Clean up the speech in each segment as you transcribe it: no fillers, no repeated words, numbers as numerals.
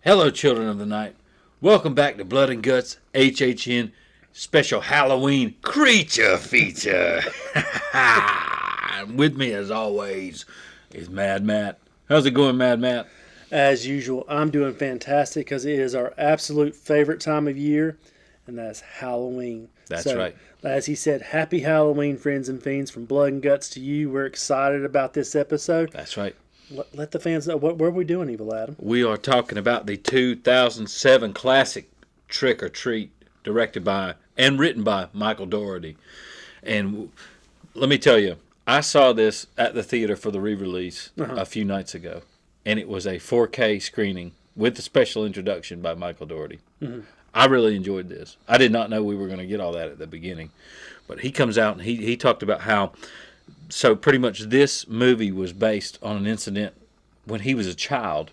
Hello, children of the night. Welcome back to Blood and Guts HHN special Halloween creature feature. With me, as always, is Mad Matt. How's it going, Mad Matt? As usual, I'm doing fantastic because it is our absolute favorite time of year, and that's Halloween. That's right. As he said, happy Halloween, friends and fiends, from Blood and Guts to you. We're excited about this episode. That's right. Let the fans know. What are we doing, Evil Adam? We are talking about the 2007 classic Trick or Treat, directed by and written by Michael Dougherty. And let me tell you, I saw this at the theater for the re-release a few nights ago, and it was a 4K screening with a special introduction by Michael Dougherty. Mm-hmm. I really enjoyed this. I did not know we were going to get all that at the beginning, but he comes out and he talked about how. So pretty much this movie was based on an incident when he was a child.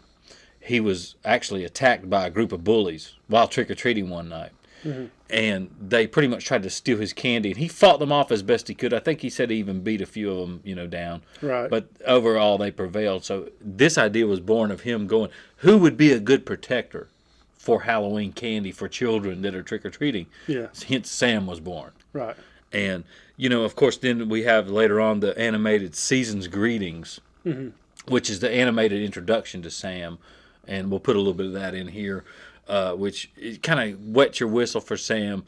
He was actually attacked by a group of bullies while trick-or-treating one night. Mm-hmm. And they pretty much tried to steal his candy. And he fought them off as best he could. I think he said he even beat a few of them, down. Right. But overall, they prevailed. So this idea was born of him going, who would be a good protector for Halloween candy for children that are trick-or-treating? Yeah. Hence, Sam was born. Right. And, of course, then we have later on the animated Season's Greetings, which is the animated introduction to Sam. And we'll put a little bit of that in here, which kind of wets your whistle for Sam.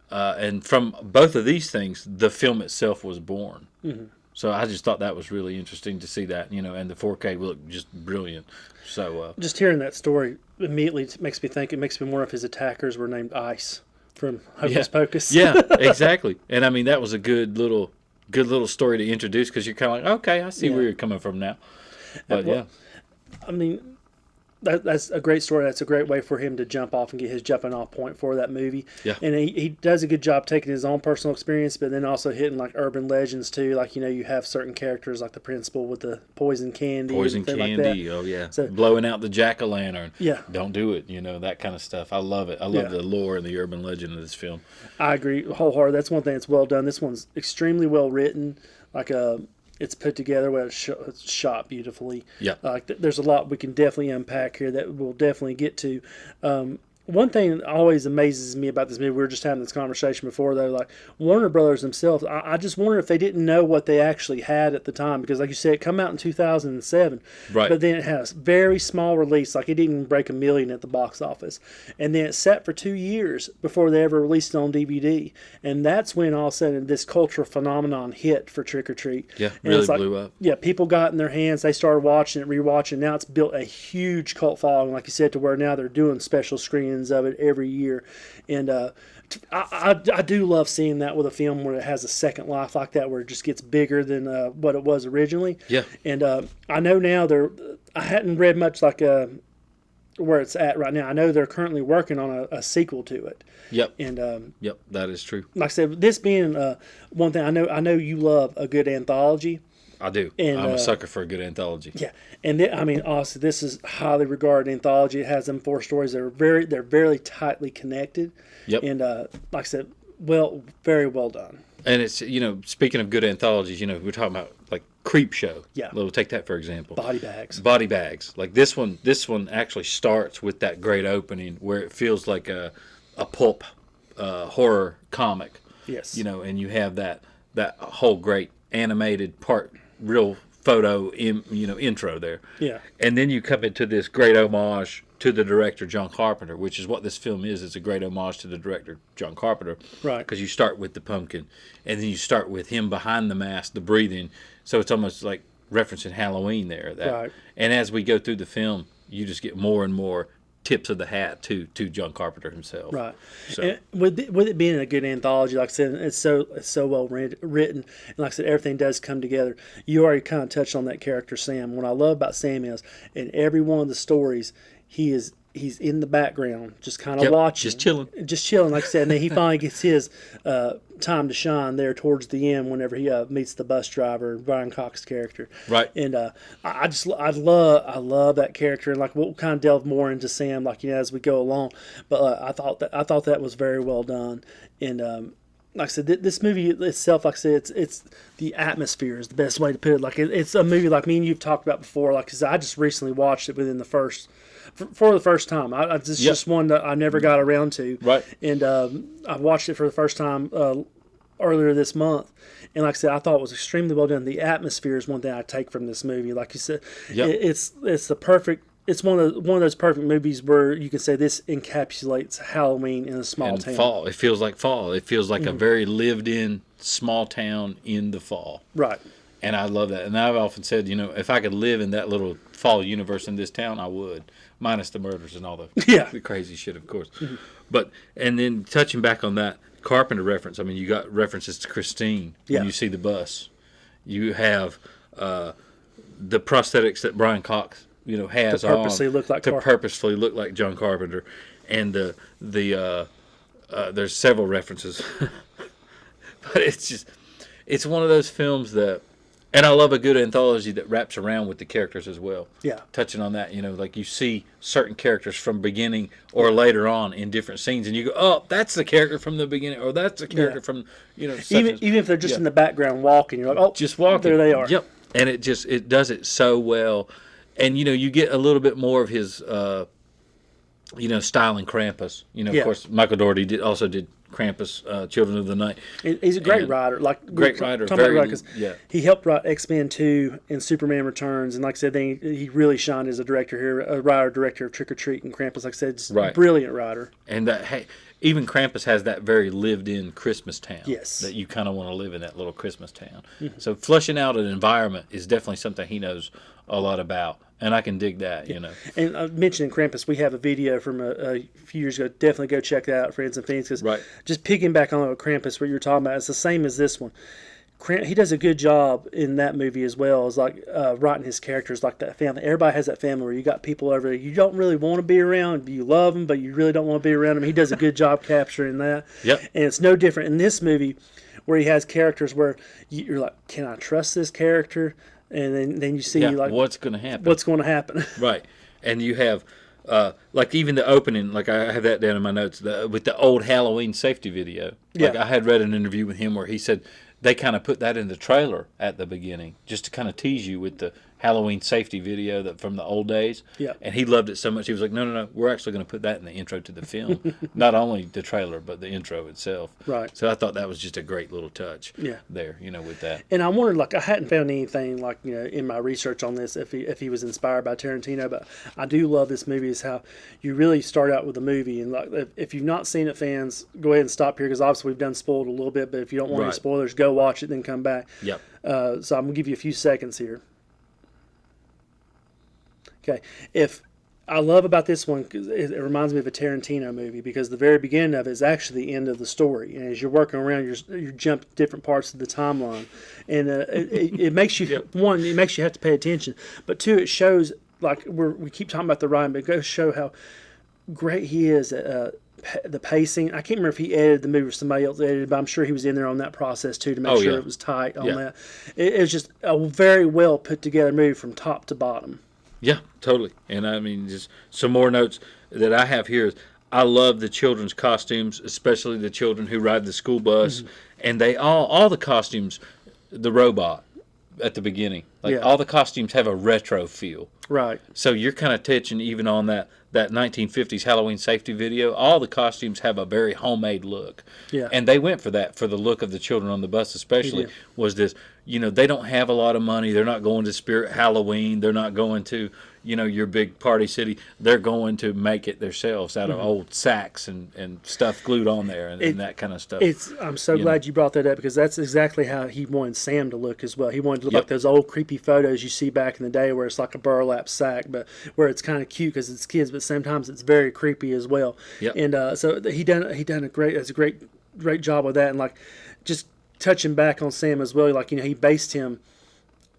And from both of these things, the film itself was born. Mm-hmm. So I just thought that was really interesting to see that, and the 4K looked just brilliant. So just hearing that story immediately makes me think. It makes me wonder if his attackers were named Ice from Hocus Pocus. Yeah, exactly. And I mean, that was a good little story to introduce, because you're kind of like, okay, I see where you're coming from now. But I mean, that's a great story. That's a great way for him to jump off and get his jumping off point for that movie. Yeah. And he does a good job taking his own personal experience, but then also hitting like urban legends too. Like, you have certain characters like the principal with the poison candy. Poison candy, like oh yeah. So, blowing out the jack-o'-lantern. Yeah. Don't do it, that kind of stuff. I love it. I love the lore and the urban legend of this film. I agree wholeheartedly. That's one thing that's well done. This one's extremely well written. It's put together where it's shot beautifully. Yeah. There's a lot we can definitely unpack here that we'll definitely get to. One thing that always amazes me about this movie, we were just having this conversation before, though, like Warner Brothers themselves, I just wonder if they didn't know what they actually had at the time, because like you said, it came out in 2007, right? But then it has very small release, like it didn't even break $1 million at the box office, and then it sat for 2 years before they ever released it on DVD, and that's when all of a sudden this cultural phenomenon hit for Trick or Treat. Yeah, really blew up. Yeah, people got in their hands, they started watching it, rewatching. Now it's built a huge cult following, like you said, to where now they're doing special screenings of it every year, and I do love seeing that with a film where it has a second life like that, where it just gets bigger than what it was originally. Yeah. And I know now I hadn't read much like where it's at right now. I know they're currently working on a sequel to it. Yep. And yep, that is true. like I said, this being one thing, I know you love a good anthology. I do. And, I'm a sucker for a good anthology. Yeah, and also this is highly regarded anthology. It has them 4 stories that are they're very tightly connected. Yep. And like I said, very well done. And it's speaking of good anthologies, we're talking about like Creep Show. Yeah. We'll take that for example. Body bags. Like this one actually starts with that great opening where it feels like a pulp horror comic. Yes. And you have that whole great animated part. Real photo intro there. Yeah. And then you come into this great homage to the director John Carpenter, which is what this film is. It's a great homage to the director John Carpenter. Right. Because you start with the pumpkin, and then you start with him behind the mask, the breathing. So it's almost like referencing Halloween there. Right. And as we go through the film, you just get more and more tips of the hat to John Carpenter himself. Right. So and with it being a good anthology, like I said, it's so well written, and like I said, everything does come together. You already kind of touched on that character Sam. What I love about Sam is in every one of the stories, he's in the background, just kind of watching, just chilling. Like I said, and then he finally gets his time to shine there towards the end whenever he meets the bus driver, Brian Cox's character. Right. And I love that character, and like we'll kind of delve more into Sam, like as we go along. But I thought that was very well done, and like I said, this movie itself, like I said, it's the atmosphere is the best way to put it. Like it's a movie like me and you've talked about before. Like, 'cause I just recently watched it within the first for the first time. It's just one that I never got around to. Right. And I watched it for the first time earlier this month. And like I said, I thought it was extremely well done. The atmosphere is one thing I take from this movie. Like you said, it's the perfect. It's one of those perfect movies where you can say this encapsulates Halloween in a small town. Fall. It feels like fall. It feels like a very lived-in small town in the fall. Right. And I love that. And I've often said, if I could live in that little fall universe in this town, I would. Minus the murders and all the crazy shit, of course. But, and then touching back on that Carpenter reference, I mean, you got references to Christine when you see the bus. You have the prosthetics that Brian Cox, has to purposely look like John Carpenter. And there's several references. But it's one of those films that, and I love a good anthology that wraps around with the characters as well. Yeah. Touching on that, like you see certain characters from beginning or later on in different scenes, and you go, oh, that's the character from the beginning, or that's the character from, even if they're just in the background walking, you're like, oh, just walking. There they are. Yep. And it does it so well. And, you get a little bit more of his, style in Krampus. Of course, Michael Dougherty also did Krampus, Children of the Night. He's a great writer. Great writer. He helped write X-Men 2 and Superman Returns. And like I said, he really shined as a director here, a writer-director of Trick or Treat and Krampus. Like I said, just a brilliant writer. And even Krampus has that very lived-in Christmas town. Yes. That you kind of want to live in, that little Christmas town. Mm-hmm. So fleshing out an environment is definitely something he knows a lot about. And I can dig that, And mentioning Krampus, we have a video from a few years ago. Definitely go check that out, friends and fiends. Because just picking back on Krampus, what you're talking about, it's the same as this one. He does a good job in that movie as well as writing his characters like that family. Everybody has that family where you got people over there you don't really want to be around. You love them, but you really don't want to be around them. He does a good job capturing that. Yep. And it's no different in this movie where he has characters where you're like, can I trust this character? And then you see what's going to happen. What's going to happen? Right. And you have even the opening, like I have that down in my notes, with the old Halloween safety video. I had read an interview with him where he said they kind of put that in the trailer at the beginning just to kind of tease you with the Halloween safety video from the old days. Yeah. And he loved it so much. He was like, no, we're actually going to put that in the intro to the film. Not only the trailer, but the intro itself. Right. So I thought that was just a great little touch there, with that. And I wondered, I hadn't found anything, in my research on this, if he was inspired by Tarantino, but I do love this movie is how you really start out with a movie. And if you've not seen it, fans, go ahead and stop here because obviously we've done spoiled a little bit, but if you don't want any spoilers, go watch it, then come back. Yep. So I'm going to give you a few seconds here. Okay, if I love about this one, cause it reminds me of a Tarantino movie because the very beginning of it is actually the end of the story, and as you're working around, you jump different parts of the timeline, and it makes you one, it makes you have to pay attention, but two, it shows we keep talking about the rhyme, but it goes to show how great he is at the pacing. I can't remember if he edited the movie or somebody else edited, but I'm sure he was in there on that process too to make sure it was tight on that. It was just a very well put together movie from top to bottom. Yeah, totally. And I mean, just some more notes that I have here is I love the children's costumes, especially the children who ride the school bus. Mm-hmm. And they all the costumes, the robot at the beginning, all the costumes have a retro feel. Right. So you're kind of touching even on that 1950s Halloween safety video. All the costumes have a very homemade look. Yeah. And they went for that, for the look of the children on the bus especially, was this, they don't have a lot of money. They're not going to Spirit Halloween. They're not going to, your big party city. They're going to make it themselves out of old sacks and stuff glued on there and that kind of stuff. I'm so glad you brought that up because that's exactly how he wanted Sam to look as well. He wanted to look like those old creepy photos you see back in the day where it's like a burlap sack, but where it's kind of cute because it's kids, but sometimes it's very creepy as well. Yep. And so he done a great job with that, and just touching back on Sam as well. He based him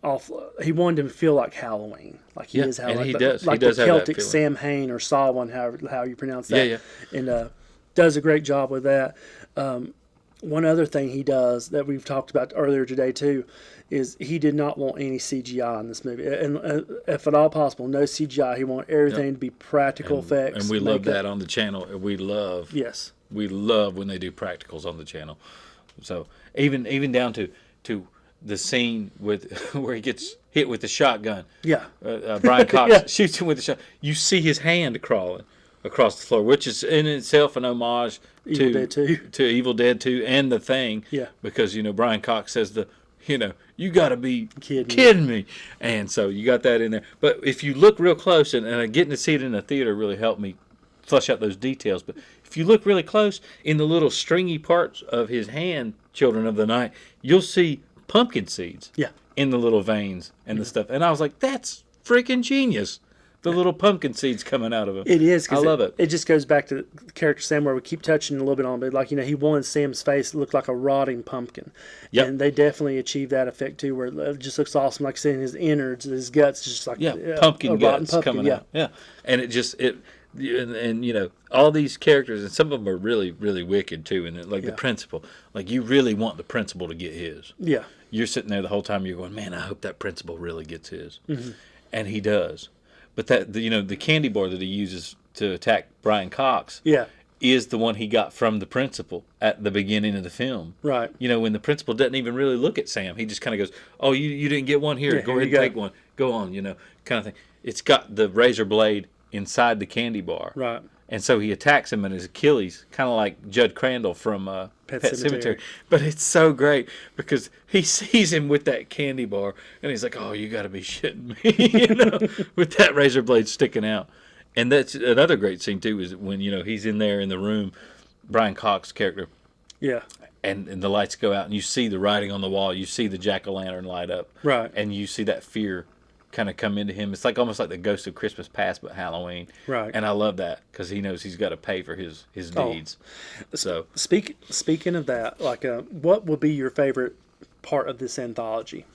off. He wanted him to feel like Halloween, like he is Halloween. And he does. Like he does the have Celtic that feeling. Sam Hain or Samhain, how you pronounce that. Yeah. And does a great job with that. One other thing he does that we've talked about earlier today too is he did not want any CGI in this movie, and if at all possible, no CGI. He wanted everything to be practical effects. And we love that on the channel. We love when they do practicals on the channel. So even down to the scene with where he gets hit with the shotgun. Yeah. Brian Cox Yeah. shoots him with the shot. You see his hand crawling across the floor, which is in itself an homage Evil Dead 2. to Evil Dead 2 and The Thing. Yeah. Because, Brian Cox says you got to be Kidding kidding me. And so you got that in there. But if you look real close, and getting to see it in the theater really helped me flush out those details. But if you look really close, in the little stringy parts of his hand, Children of the Night, you'll see pumpkin seeds Yeah. in the little veins and the stuff. And I was like, that's freaking genius. The little pumpkin seeds coming out of him. It is. I love it. It just goes back to the character Sam, where we keep touching a little bit on it. Like, he wanted Sam's face to look like a rotting pumpkin. Yep. And they definitely achieved that effect, too, where it just looks awesome. Like I said, his innards, his guts, just like pumpkin a rotten guts pumpkin, coming out. Yeah. And all these characters, and some of them are really, really wicked, too. And the principal. Like, you really want the principal to get his. Yeah. You're sitting there the whole time, you're going, man, I hope that principal really gets his. Mm-hmm. And he does. But the candy bar that he uses to attack Brian Cox is the one he got from the principal at the beginning of the film. Right. When the principal doesn't even really look at Sam. He just kind of goes, oh, you didn't get one? Here, go here ahead and you go. take one. Go on, kind of thing. It's got the razor blade inside the candy bar. Right. And so he attacks him in his Achilles, kind of like Judd Crandall from Pet Sematary. But it's so great because he sees him with that candy bar, and he's like, oh, you got to be shitting me, with that razor blade sticking out. And that's another great scene, too, is when, he's in there in the room, Brian Cox's character. Yeah. And the lights go out, and you see the writing on the wall. You see the jack-o'-lantern light up. Right. And you see that fear kind of come into him. It's almost like the ghost of Christmas past, but Halloween. Right. And I love that because he knows he's got to pay for his deeds. So Speaking of that, what would be your favorite part of this anthology?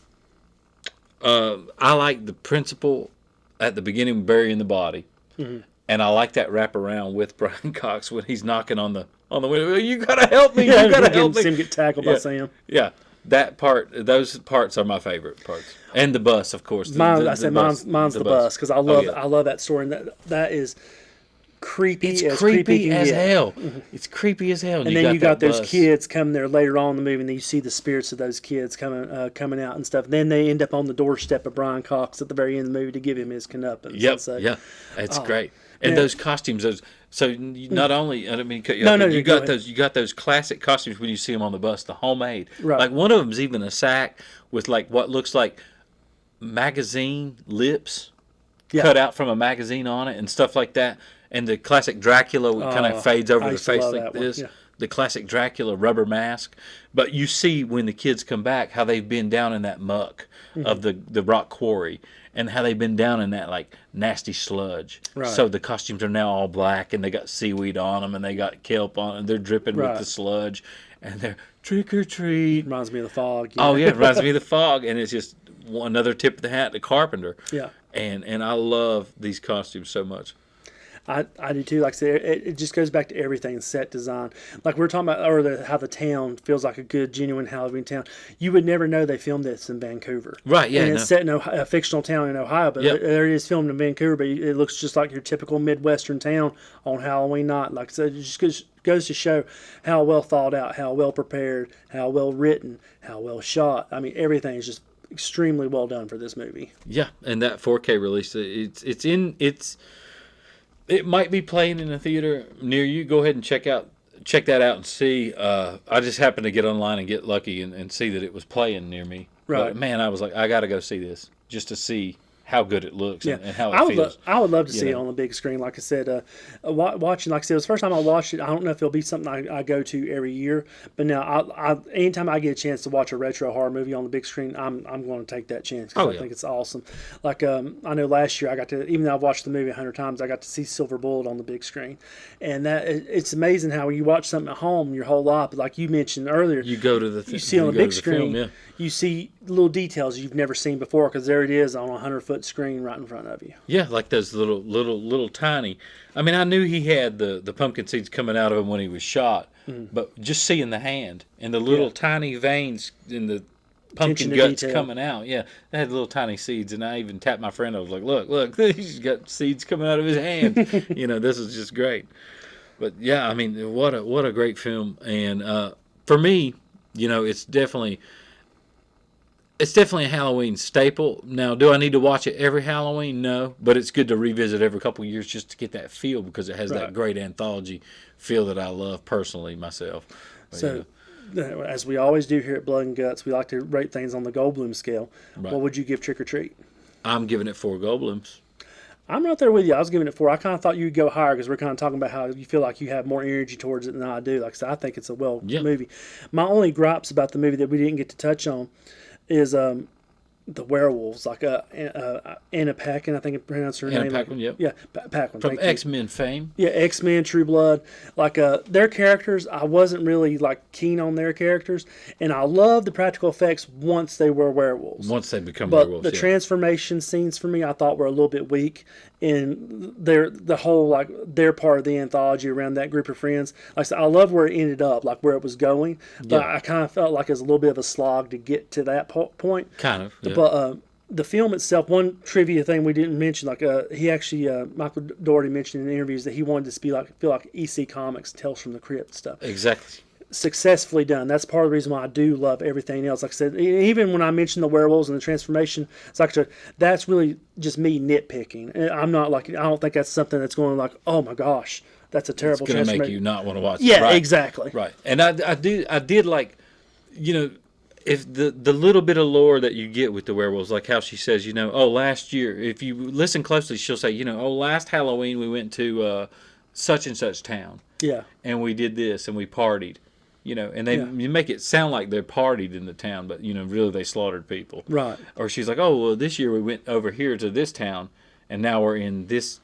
I like the principle at the beginning, burying the body, and I like that wraparound with Brian Cox when he's knocking on the window. You gotta help me! You gotta help me! See him get tackled by Sam. Yeah. That part, those parts are my favorite parts, and the bus, of course. Mine's the bus because I love that story. And that is creepy. It's creepy as hell. It's creepy as hell. And then you got those kids coming there later on in the movie, and then you see the spirits of those kids coming out and stuff. And then they end up on the doorstep of Brian Cox at the very end of the movie to give him his comeuppance. Yep. So, yeah. It's great. And yeah. those costumes, so not only, I don't mean to cut you No, off, no, but you got those classic costumes when you see them on the bus, the homemade. Right. Like one of them's even a sack with what looks like magazine lips cut out from a magazine on it and stuff like that. And the classic Dracula kind of fades over the face like this. Yeah. The classic Dracula rubber mask. But you see when the kids come back how they've been down in that muck of the rock quarry. And how they've been down in that nasty sludge. Right. So the costumes are now all black, and they got seaweed on them, and they got kelp on them. They're dripping with the sludge, and they're trick or treat. Reminds me of the Fog. Oh yeah, it reminds me of the Fog, and it's just another tip of the hat to Carpenter. Yeah. And I love these costumes so much. I do too. Like I said, it just goes back to everything, set design. Like we were talking about, how the town feels like a good, genuine Halloween town. You would never know they filmed this in Vancouver. Right, yeah. And it's set in a fictional town in Ohio, but there it is filmed in Vancouver, but it looks just like your typical Midwestern town on Halloween night. Like I said, it just goes to show how well thought out, how well prepared, how well written, how well shot. I mean, everything is just extremely well done for this movie. Yeah, and that 4K release, it might be playing in a theater near you. Go ahead and check that out and see. I just happened to get online and get lucky and see that it was playing near me. Right. But man, I was like, I got to go see this just to see how good it looks and how it feels. I would love to see it on the big screen. Like I said, watching, like I said, it was the first time I watched it. I don't know if it'll be something I go to every year, but now anytime I get a chance to watch a retro horror movie on the big screen, I'm going to take that chance because I think it's awesome. Like I know last year I got to, even though I've watched the movie 100 times, I got to see Silver Bullet on the big screen, and that it's amazing how when you watch something at home your whole life, like you mentioned earlier, you go to the you see on the big screen. You see little details you've never seen before because there it is on a 100-foot screen right in front of you. Yeah, like those little tiny. I mean, I knew he had the pumpkin seeds coming out of him when he was shot, but just seeing the hand and the little tiny veins in the pumpkin guts coming out, they had little tiny seeds. And I even tapped my friend. I was like, "Look, he's got seeds coming out of his hand." This is just great. But yeah, I mean, what a great film. And for me, it's definitely. it's definitely a Halloween staple. Now, do I need to watch it every Halloween? No, but it's good to revisit every couple of years just to get that feel because it has Right. that great anthology feel that I love personally myself. But, So, as we always do here at Blood and Guts, we like to rate things on the Goldblum scale. right. What would you give Trick or Treat? I'm giving it 4 Goldblums. I'm right there with you. I was giving it 4. I kind of thought you'd go higher because we're kind of talking about how you feel like you have more energy towards it than I do. Like I said, I think it's a Yeah. movie. My only gripes about the movie that we didn't get to touch on is the werewolves, like Anna Paquin, I think it pronounced her Anna name. Paquin, yep. Yeah, Paquin. From thank you. X-Men fame. Yeah, X-Men, True Blood, like their characters, I wasn't really like keen on their characters, and I loved the practical effects once they were werewolves. Once they become But werewolves, the yeah. transformation scenes for me, I thought were a little bit weak, and the whole like their part of the anthology around that group of friends. Like I said, I love where it ended up, like where it was going, but Yeah. I kind of felt like it was a little bit of a slog to get to that point. Kind of. Yeah. But the film itself, one trivia thing we didn't mention, like he actually, Michael Dougherty mentioned in interviews that he wanted to feel like EC Comics, Tales from the Crypt stuff. Exactly. Successfully done. That's part of the reason why I do love everything else. Like I said, even when I mentioned the werewolves and the transformation, it's like that's really just me nitpicking. And I'm not like, I don't think that's something that's going like, oh my gosh, that's a terrible It's going to transformation. make you not want to watch it. Yeah, Right. exactly. Right. And I did like, you know, if the little bit of lore that you get with the werewolves, like how she says, you know, oh, last year, if you listen closely, she'll say, you know, oh, last Halloween we went to such and such town. Yeah. And we did this and we partied. You know, and you make it sound like they partied in the town, but, you know, really they slaughtered people. Right. Or she's like, oh, well, this year we went over here to this town, and now we're in this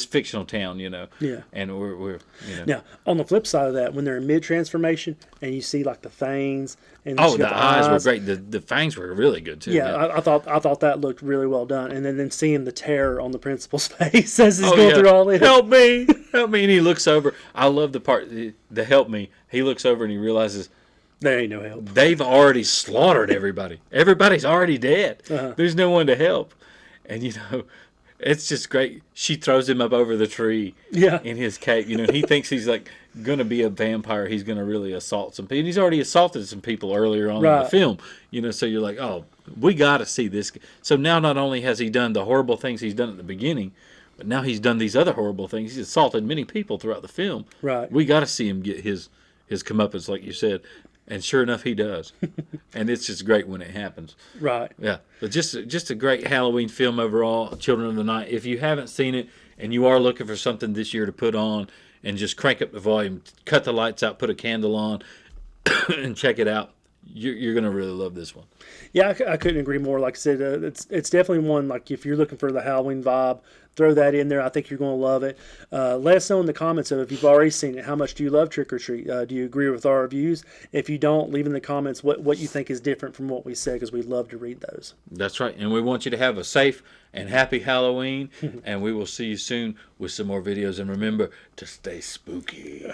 fictional town, you know. Yeah. And we're you know. Now, on the flip side of that, when they're in mid transformation and you see like the fangs and Oh, you the got eyes were great. The fangs were really good too. Yeah, I thought that looked really well done, and then seeing the terror on the principal's face as he's Oh, going yeah. through all this. Help me, help me! And he looks over. I love the part, the help me. He looks over and he realizes There ain't no help. they've already slaughtered everybody. Everybody's already dead. Uh-huh. There's no one to help. And, you know, it's just great. She throws him up over the tree Yeah. in his cape. You know, he thinks he's like going to be a vampire. He's going to really assault some people. And he's already assaulted some people earlier on in the Right. film. You know, so you're like, oh, we got to see this. So now not only has he done the horrible things he's done at the beginning, but now he's done these other horrible things. He's assaulted many people throughout the film. Right. We got to see him get his comeuppance, like you said. And sure enough, he does. And it's just great when it happens. Right. Yeah, but just a great Halloween film overall. Children of the Night. If you haven't seen it and you are looking for something this year to put on and just crank up the volume, cut the lights out, put a candle on, and check it out, you're gonna really love this one. Yeah, I couldn't agree more. Like I said, it's definitely one, like if you're looking for the Halloween vibe, throw that in there. I think you're going to love it. Let us know in the comments if you've already seen it. How much do you love Trick or Treat? Do you agree with our reviews? If you don't, leave in the comments what you think is different from what we said, because we'd love to read those. That's right, and we want you to have a safe and happy Halloween, and we will see you soon with some more videos. And remember to stay spooky.